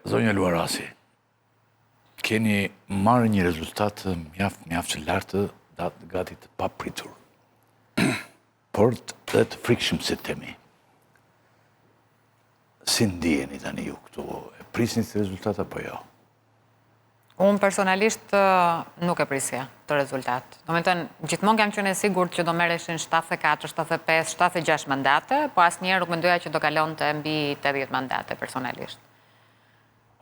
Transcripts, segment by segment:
Zonja Luarasi, keni marrë një rezultat mjaft të lartë, gati të papritur, por dhe të frikshëm si temi. Si ndjeni tani ju këtu? E prisni të rezultat apo jo? Unë personalisht nuk e prisja të rezultat. Do me tënë, gjithmonë kam qenë e sigurt që do merreshin 74, 75, 76 mandate, po asnjëherë nuk mendoja që do kalonte mbi 80 mandate personalisht.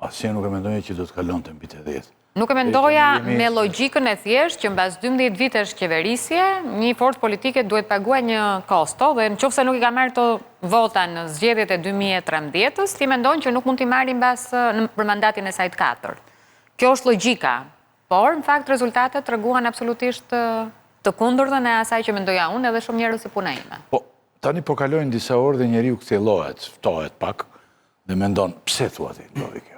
Asnjëherë nuk e mendoja që do të kalonte mbi 80. Nuk e mendoja me logjikën e thjeshtë që mbas 12 vitesh qeverisje, një forcë politike duhet paguaj një kosto dhe nëse nuk i ka marrë të vota në zgjedhjet e 2013-s, ti mendon që nuk mund t'i marrë mbas për mandatin e saj të katërt. Kjo është logjika, por në fakt rezultatet treguan absolutisht të kundërtën e asaj që mendoja unë edhe shumë njerëz si puna ime. Po, tani po kalojnë disa orë dhe njeriu kthjellohet, ftohet pak dhe mendon, pse thua ti ndodhi kjo?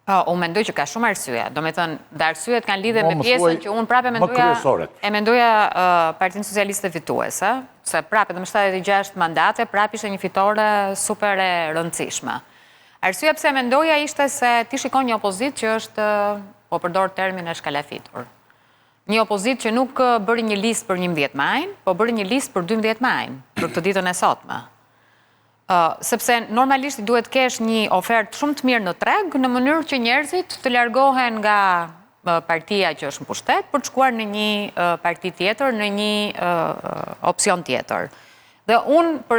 Unë mendoj që ka shumë arsye. Do me thënë, dhe arsyet kanë lidhe me pjesën që unë prapë mendoja Partinë Socialiste fituese, se prapë dhe me 76 mandate, prapë ishte një fitore super e rëndësishme. Arsyeja pse mendoja ishte se ti shikon një opozit që është, po përdor termin e shkalafitur. Një opozit që nuk bëri një listë për 11 majin, po bëri një listë për 12 majin, për këtë ditën e sotme. Sepse normalisht i duhet kesh një ofertë shumë të mirë në treg, në mënyrë që njerëzit të largohen nga partia që është në pushtet, për të shkuar në një parti tjetër, në një opcion tjetër. Dhe unë, për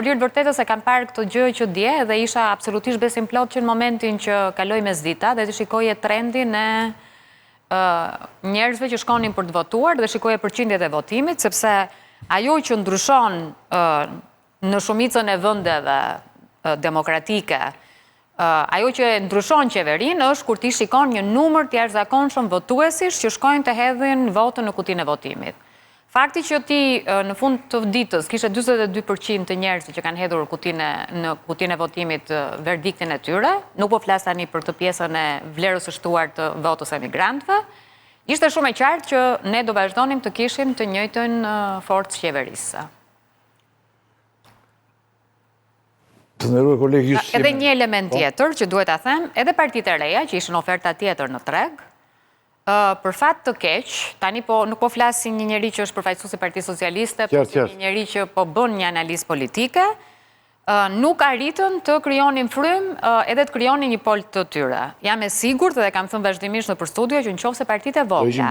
lirë vërtetës, e kam parë këtë gjë që dje dhe isha absolutisht besim plot që në momentin që kaloj mesdita dhe të shikoje trendin e njerëzve që shkonin për të votuar dhe shikoje përqindjet e votimit, sepse ajo që ndryshon në shumicën e vendeve demokratike, ajo që ndryshon qeverinë është kur ti shikon një numër të jashtëzakonshëm votuesish që shkojnë të hedhin votën në kutinë e votimit. Fakti që ti në fund të ditës kishe 42% të njerëzit që kanë hedhur në kutinë e votimit verdiktin e tyre, nuk po flas tani për këtë pjesën e vlerës së shtuar të votës emigrantëve, ishte shumë e qartë që ne do vazhdonim të kishim të njëjtën forcë qeverisë. Edhe një element tjetër që duhet ta them, edhe partitë e reja që ishin oferta tjetër në treg, për fat të keq, tani nuk po flas si një njeri që është përfaqësues i Partisë Socialiste, por si një njeri që po bën një analizë politike, nuk arritën të krijonin frymë edhe të krijonin një pol të tyre. Jam e sigurt dhe kam thënë vazhdimisht nëpër studio që nëse partitë e vogla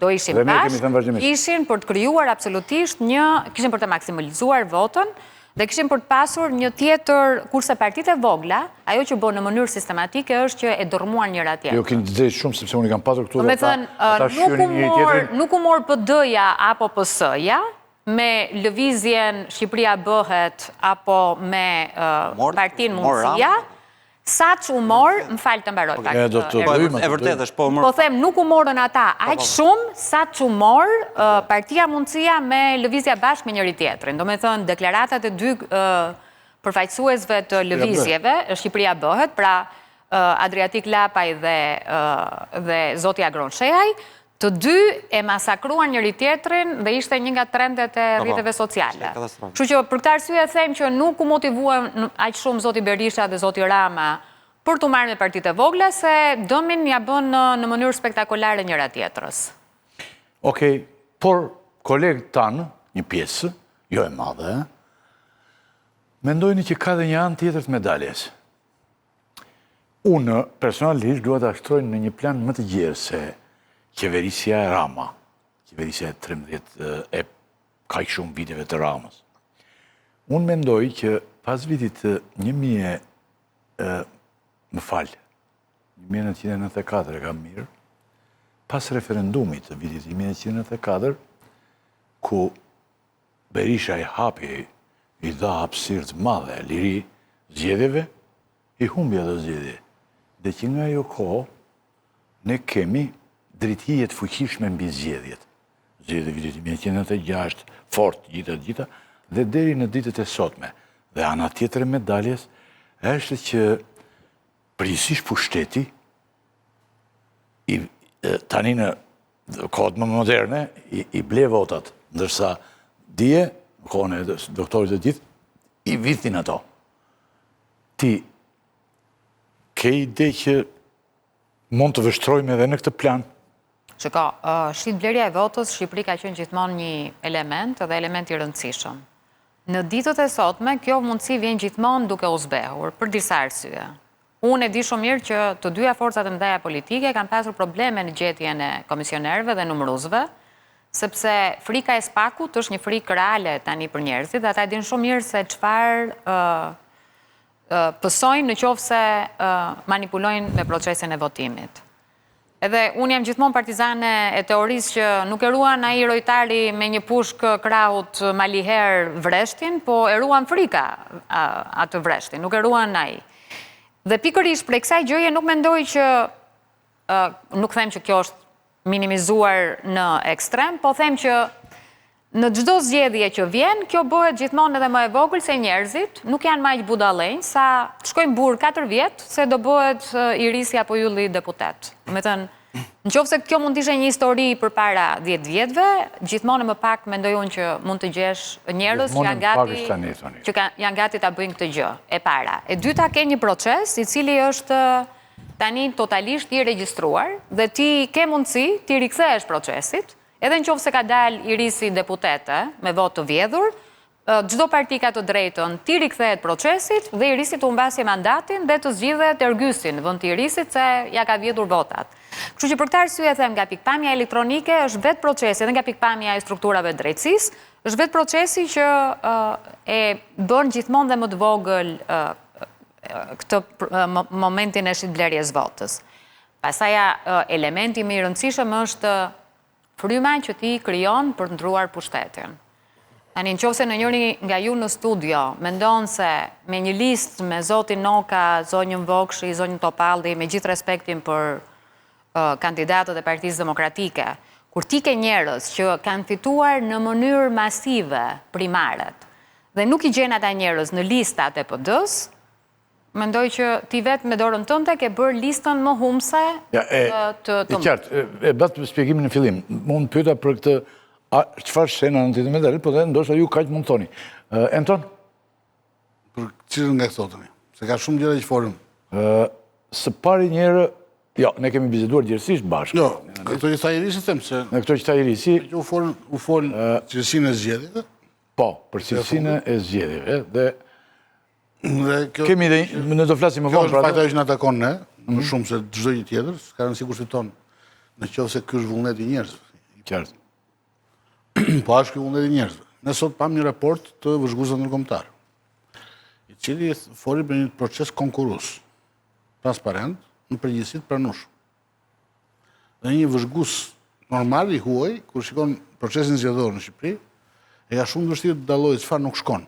do ishin bashkë, ishin për të krijuar absolutisht kishin për të maksimalizuar votën dhe kishin për të pasur një tjetër, kurse partitë e vogla, ajo që bën në mënyrë sistematike është që e dërmuar njëra tjetrën. Jo, keni drejtë shumë sepse unë kam pasur këtu dhe ata nuk u mor PD-ja apo PS-ja me lëvizjen Shqipëria bëhet apo me Partinë Mundësia, sa që u morë, më falë të mbaroj pak. E vërtet është, po them, nuk u morën ata aq shumë, sa që u morë Partia Mundësia me lëvizja bashkë me njëri tjetrin. Do me thënë, deklaratat e dy përfaqësuesve të lëvizjeve, Shqipëria bëhet, pra Adriatik Lapaj dhe Zoti Agron Shehaj, të dy e masakruan njëri tjetrin dhe ishte një nga trendet e rrjeteve sociale. Kështu që për këtë arsye them që nuk u motivuan aq shumë Zoti Berisha dhe Zoti Rama për të marrë me partitë e vogla, se dëmin ja bën në mënyrë spektakolare njëra tjetrës. Okej, por kolegët tanë, një pjesë, jo e madhe, mendojnë që ka dhe një anë tjetër të medaljes. Unë personalisht dua ta shtroj në një plan më të gjerë se qeverisja e Rama, qeverisja e 13 e kaq shumë viteve të Ramës. Unë mendoj që pas vitit 1994 e kam mirë, pas referendumit të vitit 1994, ku Berisha i hapi, i dha hapësirë të madhe, liri zgjedhjeve, i humbi ato zgjedhje. Dhe që nga ajo kohë, ne kemi drejtëhijet fuqishme mbi zgjedhjet. Zgjedhjet e vitit 1996, fort, gjitha, dhe deri në ditët e sotme. Dhe ana tjetër e medaljes është që përgjithsisht pushteti, tani në kohët më moderne, i ble votat, ndërsa dje, në kohën e doktorit e gjithë, i vitin ato. Ti ke ide që mund të vështrojmë edhe në këtë plan? Shiko, shitblerja e votës, Shqipëri ka qenë gjithmonë një element dhe element i rëndësishëm. Në ditët e sotme, kjo mundësi vjen gjithmonë duke u zbehur, për disa arsye. Unë e di shumë mirë që të dyja forcat e mëdha politike kanë pasur probleme në gjetjen e komisionerëve dhe numëruzëve, sepse frika e spakut është një frikë reale tani për njerëzit, dhe ata din shumë mirë se çfarë pësojnë në qoftë se manipulojnë me procesin e votimit. Edhe unë jam gjithmonë partizane e teorisë që nuk e ruan ai rojtari me një pushkë krahut maliher vreshtin, po e ruan frika atë vreshtin, nuk e ruan ai. Dhe pikërisht për kësaj gjëje nuk mendoj që, nuk them që kjo është minimizuar në ekstrem, po them që në çdo zgjedhje që vjen, kjo bëhet gjithmonë edhe më e vogël se njerëzit nuk janë më aq budallënj sa të shkojnë burr 4 vjet se do bëhet i risi apo ylli deputet. Domethënë, nëse kjo mund të ishte një histori përpara 10 vjetëve, gjithmonë më pak mendoj unë që mund të gjesh njerëz që janë gati ta bëjnë këtë gjë. E para. E dyta, ke një proces i cili është tani totalisht i regjistruar dhe ti ke mundësi ti rikthehesh procesit. Edhe në qoftë se ka dalë i risi deputete me votë të vjedhur, çdo parti ka të drejtën ti rikthehet procesit dhe i risi të humbasë mandatin dhe të zgjidhet Ergysi në vend të i risit se ja ka vjedhur votat. Kështu që për këtë arsye them nga pikpamja elektronike është vetë procesi, edhe nga pikpamja e strukturave drejtësisë, është vetë procesi që e bën gjithmonë dhe më të vogël këtë momentin e shitblerjes votës. Pastaj elementi më i rëndësishëm është fryma që ti krijon për të ndruar pushtetin. Tani nëse në njëri nga ju në studio mendon se me një listë me zotin Noka, zonjën Vokshi, zonjën Topalli, me gjithë respektin për kandidatët e Partisë Demokratike, kur ti ke njerëz që kanë fituar në mënyrë masive primaret dhe nuk i gjen ata njerëz në listat e PD-s, mendoj që ti vetë me dorën tënde ke bërë listën më humse të më. Qartë, e batë shpjegimin në fillim. Mund pyeta për këtë, çfarë shena në të medalë, po dhe ndoshta ju kaq mund thoni. Anton? Për cilën nga këto tani? Se ka shumë gjëra që folëm. Së pari njëherë, jo, ne kemi biseduar gjithësisht bashkë. Jo, këto që tha Irisi them se... Në këto që tha Irisi... U fol cilësinë e zgjedhjeve? Po, për cilësinë e zgjedhjeve, dhe... Kemi dhe, në do flasim më vonë. Kjo është fajta që në atakon ne, më shumë se çdo gjë tjetër, s'ka rëndësi kushtiton në qoftë se ky është vullneti i njerëzve. Qartë. Po është ky vullneti i njerëzve. Ne sot pam një raport të vëzhguesve ndërkombëtar, i cili foli për një proces konkurrues, transparent, në përgjithësi të pranueshëm. Dhe një vëzhgues normal i huaj, kur shikon procesin zgjedhor në Shqipëri, e ka shumë vështirë të dallojë çfarë nuk shkon.